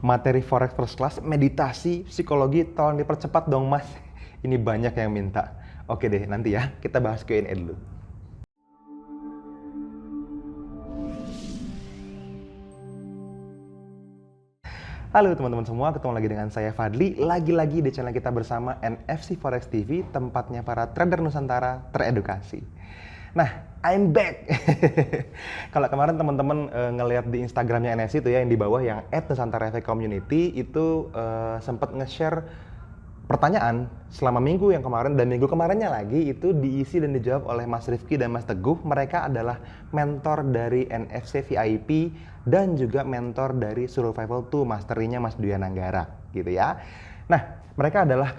Materi Forex First Class, meditasi, psikologi, tolong dipercepat dong mas. Ini banyak yang minta. Oke deh, nanti ya kita bahas Q&A dulu. Halo teman-teman semua, ketemu lagi dengan saya Fadli, lagi-lagi di channel kita bersama NFC Forex TV, tempatnya para trader Nusantara teredukasi. Nah, I'm back. Kalau kemarin teman-teman ngelihat di Instagramnya NFC itu ya, yang di bawah yang @nusantara_community itu sempat nge-share pertanyaan selama minggu yang kemarin dan minggu kemarinnya lagi itu diisi dan dijawab oleh Mas Rifki dan Mas Teguh. Mereka adalah mentor dari NFC VIP dan juga mentor dari Survival to Mastery-nya Mas Dwi Nanggara gitu ya. Nah, mereka adalah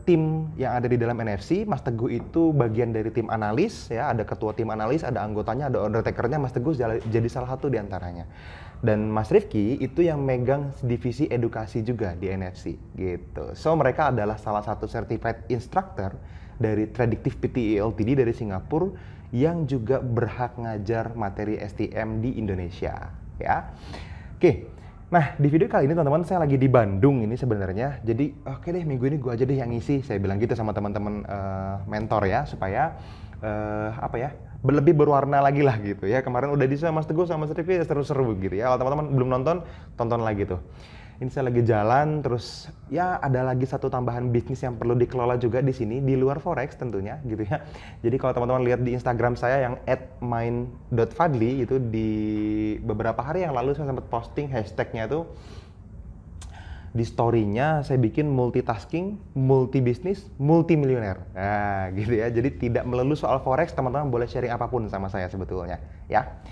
tim yang ada di dalam NFC. Mas Teguh itu bagian dari tim analis ya, ada ketua tim analis, ada anggotanya, ada undertaker-nya. Mas Teguh jadi salah satu di antaranya. Dan Mas Rifki itu yang megang divisi edukasi juga di NFC gitu. So mereka adalah salah satu certified instructor dari Predictive PTE Ltd dari Singapura yang juga berhak ngajar materi STM di Indonesia ya. Oke. Nah, di video kali ini teman-teman saya lagi di Bandung ini sebenarnya. Jadi oke deh, minggu ini gua aja deh yang ngisi. Saya bilang gitu sama teman-teman mentor ya, supaya lebih berwarna lagi lah gitu ya. Kemarin udah di Mas Teguh sama Mas Rifki seru-seru gitu ya. Kalau teman-teman belum nonton, tonton lagi tuh. Ini saya lagi jalan, terus ya ada lagi satu tambahan bisnis yang perlu dikelola juga di sini, di luar Forex tentunya gitu ya. Jadi kalau teman-teman lihat di Instagram saya yang @mind.fadli itu di beberapa hari yang lalu saya sempat posting hashtagnya tuh di story-nya saya bikin multitasking, multi bisnis, multi milioner. Nah, gitu ya. Jadi tidak melulu soal forex, teman-teman boleh sharing apapun sama saya sebetulnya, ya.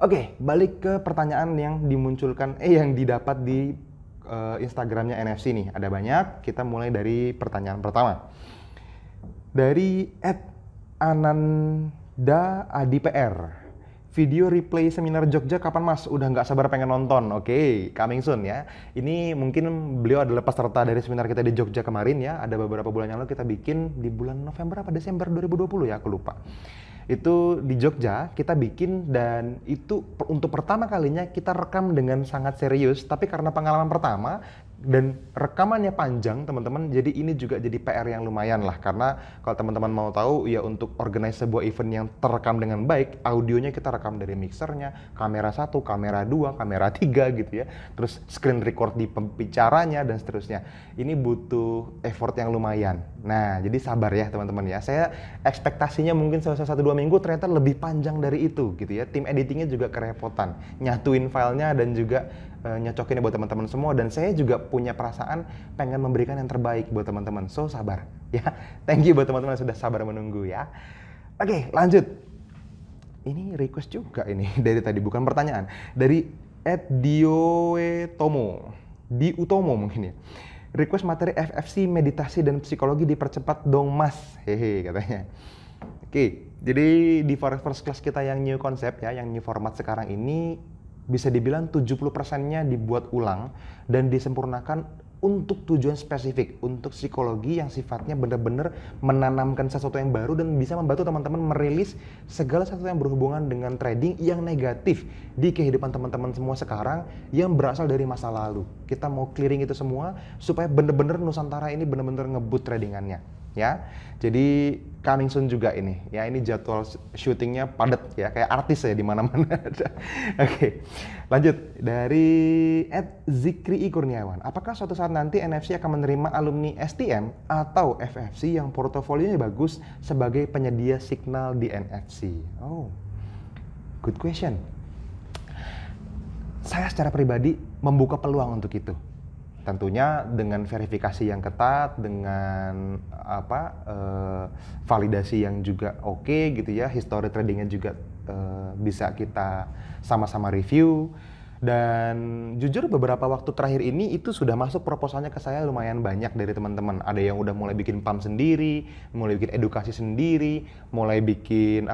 Oke, balik ke pertanyaan yang dimunculkan yang didapat di Instagramnya NFC nih. Ada banyak. Kita mulai dari pertanyaan pertama. Dari @ananda_adipr. Video replay seminar Jogja kapan mas? Udah nggak sabar pengen nonton. Oke, coming soon ya. Ini mungkin beliau adalah peserta dari seminar kita di Jogja kemarin ya. Ada beberapa bulan yang lalu kita bikin di bulan November apa Desember 2020 ya, aku lupa. Itu di Jogja kita bikin dan itu untuk pertama kalinya kita rekam dengan sangat serius. Tapi karena pengalaman pertama dan rekamannya panjang teman-teman, jadi ini juga jadi PR yang lumayan lah. Karena kalau teman-teman mau tahu ya, untuk organize sebuah event yang terekam dengan baik, audionya kita rekam dari mixernya, kamera 1, kamera 2, kamera 3 gitu ya, terus screen record di pembicaranya dan seterusnya. Ini butuh effort yang lumayan. Nah, jadi sabar ya teman-teman ya. Saya ekspektasinya mungkin selesai 1-2 minggu, ternyata lebih panjang dari itu gitu ya. Tim editingnya juga kerepotan, nyatuin filenya dan juga nyocokinnya buat teman-teman semua. Dan saya juga punya perasaan pengen memberikan yang terbaik buat teman-teman. So sabar ya. Thank you buat teman-teman yang sudah sabar menunggu ya. Oke, lanjut. Ini request juga ini dari tadi, bukan pertanyaan. Dari @dioetomo, di Utomo mungkin ya. Request materi FFC, meditasi dan psikologi dipercepat dong mas. Hehe katanya. Oke, jadi di Forex First Class kita yang new konsep ya, yang new format sekarang ini bisa dibilang 70%-nya dibuat ulang dan disempurnakan untuk tujuan spesifik, untuk psikologi yang sifatnya benar-benar menanamkan sesuatu yang baru dan bisa membantu teman-teman merilis segala sesuatu yang berhubungan dengan trading yang negatif di kehidupan teman-teman semua sekarang yang berasal dari masa lalu. Kita mau clearing itu semua supaya benar-benar Nusantara ini benar-benar ngebut tradingannya ya. Jadi coming soon juga ini ya. Ini jadwal syutingnya padat ya, kayak artis ya, di mana-mana. Oke, lanjut dari @zikri Kurniawan. Apakah suatu saat nanti NFC akan menerima alumni STM atau FFC yang portofolionya bagus sebagai penyedia signal di NFC? Oh, good question. Saya secara pribadi membuka peluang untuk itu. Tentunya dengan verifikasi yang ketat, dengan validasi yang juga oke gitu ya, history tradingnya juga bisa kita sama-sama review. Dan jujur beberapa waktu terakhir ini itu sudah masuk proposalnya ke saya lumayan banyak dari teman-teman. Ada yang udah mulai bikin pump sendiri, mulai bikin edukasi sendiri, mulai bikin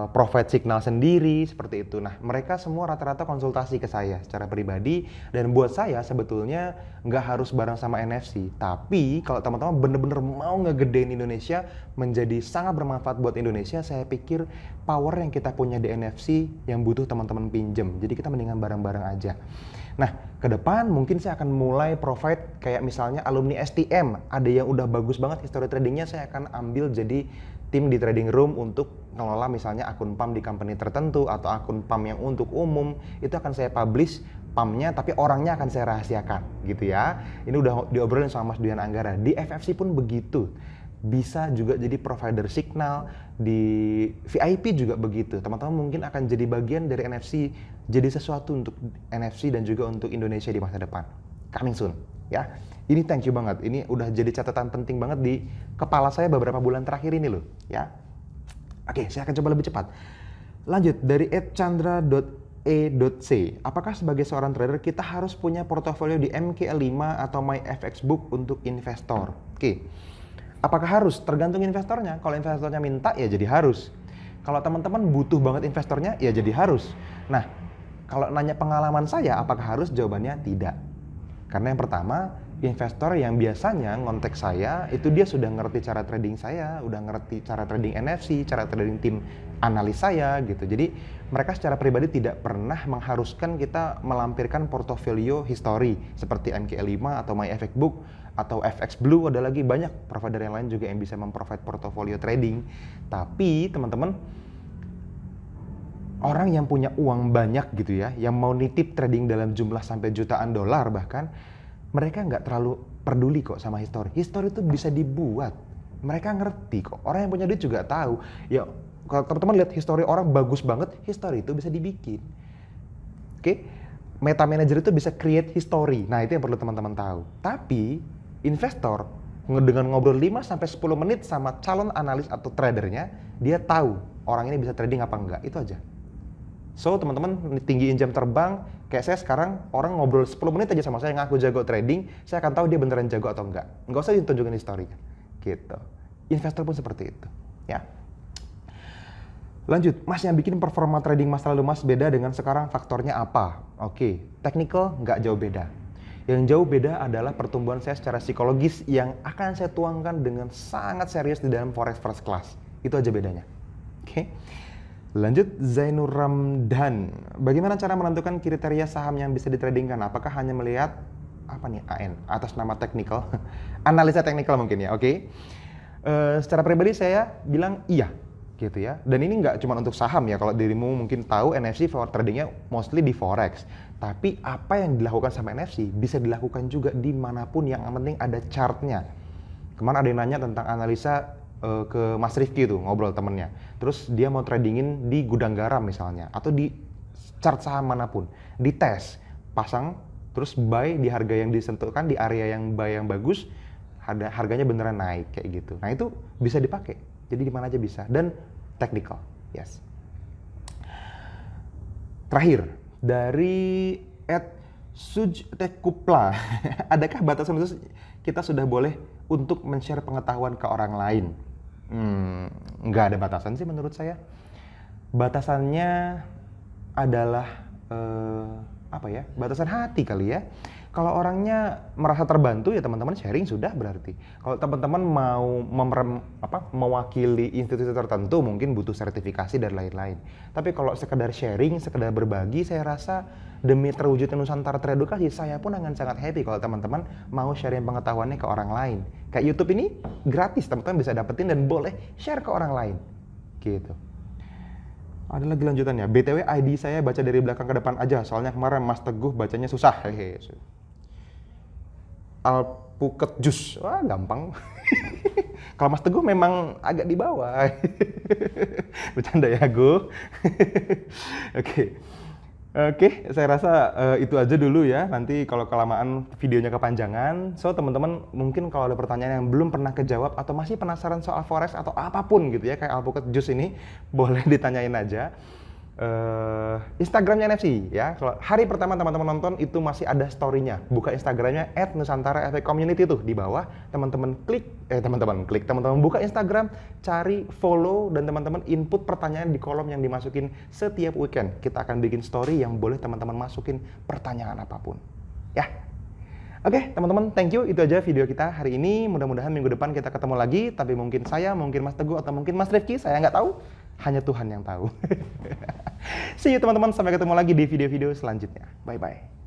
profit signal sendiri seperti itu. Nah, mereka semua rata-rata konsultasi ke saya secara pribadi, dan buat saya sebetulnya nggak harus bareng sama NFC. Tapi kalau teman-teman bener-bener mau ngegedein Indonesia menjadi sangat bermanfaat buat Indonesia, saya pikir power yang kita punya di NFC yang butuh teman-teman pinjem. Jadi kita mendingan bareng-bareng aja. Nah, ke depan mungkin saya akan mulai provide kayak misalnya alumni STM, ada yang udah bagus banget history tradingnya, saya akan ambil jadi tim di trading room untuk ngelola misalnya akun PAM di company tertentu atau akun PAM yang untuk umum, itu akan saya publish PAM-nya tapi orangnya akan saya rahasiakan gitu ya. Ini udah diobrolin sama Mas Duyan Anggara. Di FFC pun begitu. Bisa juga jadi provider signal, di VIP juga begitu. Teman-teman mungkin akan jadi bagian dari NFC, jadi sesuatu untuk NFC dan juga untuk Indonesia di masa depan. Coming soon, ya. Ini thank you banget. Ini udah jadi catatan penting banget di kepala saya beberapa bulan terakhir ini loh, ya. Oke, saya akan coba lebih cepat. Lanjut dari @chandra.e.c. Apakah sebagai seorang trader kita harus punya portofolio di MKL5 atau MyFXBook untuk investor? Oke. Apakah harus? Tergantung investornya. Kalau investornya minta, ya jadi harus. Kalau teman-teman butuh banget investornya, ya jadi harus. Nah, kalau nanya pengalaman saya, apakah harus? Jawabannya tidak. Karena yang pertama, investor yang biasanya ngontek saya, itu dia sudah ngerti cara trading saya, udah ngerti cara trading NFC, cara trading tim analis saya gitu. Jadi mereka secara pribadi tidak pernah mengharuskan kita melampirkan portofolio history seperti MKL5 atau MyFXBook atau FX Blue, ada lagi banyak provider yang lain juga yang bisa memprovide portofolio trading. Tapi teman-teman, orang yang punya uang banyak gitu ya, yang mau nitip trading dalam jumlah sampai jutaan dolar bahkan, mereka nggak terlalu peduli kok sama history. History itu bisa dibuat, mereka ngerti kok. Orang yang punya duit juga tahu. Ya kalau teman-teman lihat history orang bagus banget, history itu bisa dibikin. Oke? Meta manager itu bisa create history. Nah, itu yang perlu teman-teman tahu. Tapi investor dengan ngobrol 5-10 menit sama calon analis atau tradernya, dia tahu orang ini bisa trading apa enggak, itu aja. So teman-teman tinggiin jam terbang, kayak saya sekarang orang ngobrol 10 menit aja sama saya ngaku jago trading, saya akan tahu dia beneran jago atau enggak. Enggak usah ditunjukin historinya, gitu. Investor pun seperti itu, ya. Lanjut, Mas, yang bikin performa trading masa lalu Mas beda dengan sekarang faktornya apa? Oke, technical nggak jauh beda. Yang jauh beda adalah pertumbuhan saya secara psikologis yang akan saya tuangkan dengan sangat serius di dalam Forex First Class. Itu aja bedanya. Oke. Lanjut, Zainur Ramdan. Bagaimana cara menentukan kriteria saham yang bisa ditradingkan? Apakah hanya melihat AN atas nama technical? Analisa technical mungkin ya, oke. Secara pribadi saya bilang iya. Gitu ya. Dan ini nggak cuma untuk saham ya, kalau dirimu mungkin tahu NFC for tradingnya mostly di Forex. Tapi apa yang dilakukan sama NFC bisa dilakukan juga dimanapun, yang penting ada chartnya. Kemarin ada yang nanya tentang analisa ke Mas Rifki tuh, ngobrol temennya. Terus dia mau tradingin di gudang garam misalnya, atau di chart saham manapun. Dites, pasang, terus buy di harga yang disentuhkan, di area yang buy yang bagus, harganya beneran naik kayak gitu. Nah itu bisa dipakai. Jadi di mana aja bisa, dan technical, yes. Terakhir, dari @sujtekupla, adakah batasan khusus kita sudah boleh untuk men-share pengetahuan ke orang lain? Nggak ada batasan sih menurut saya. Batasannya adalah batasan hati kali ya. Kalau orangnya merasa terbantu ya teman-teman sharing sudah berarti. Kalau teman-teman mau mewakili institusi tertentu mungkin butuh sertifikasi dan lain-lain. Tapi kalau sekedar sharing, sekedar berbagi, saya rasa demi terwujudnya Nusantara teredukasi, saya pun akan sangat happy kalau teman-teman mau sharing pengetahuannya ke orang lain. Kayak YouTube ini gratis, teman-teman bisa dapetin dan boleh share ke orang lain. Gitu. Ada lagi lanjutannya. BTW ID saya baca dari belakang ke depan aja, soalnya kemarin Mas Teguh bacanya susah. Hehe. Alpukat jus, wah gampang. Kalau Mas Teguh memang agak di bawah. Bercanda ya, Gu. Oke, saya rasa itu aja dulu ya. Nanti kalau kelamaan videonya kepanjangan. So teman-teman mungkin kalau ada pertanyaan yang belum pernah kejawab atau masih penasaran soal forex atau apapun gitu ya, kayak alpukat jus ini, boleh ditanyain aja. Instagramnya NFC ya. Kalau hari pertama teman-teman nonton itu masih ada story-nya. Buka Instagramnya @nusantara_fx_community tuh di bawah. Teman-teman buka Instagram, cari follow, dan teman-teman input pertanyaan di kolom yang dimasukin setiap weekend. Kita akan bikin story yang boleh teman-teman masukin pertanyaan apapun. Ya. Oke, teman-teman, thank you. Itu aja video kita hari ini. Mudah-mudahan minggu depan kita ketemu lagi. Tapi mungkin saya, mungkin Mas Teguh, atau mungkin Mas Rifki, saya nggak tahu. Hanya Tuhan yang tahu. See you teman-teman, sampai ketemu lagi di video-video selanjutnya. Bye-bye.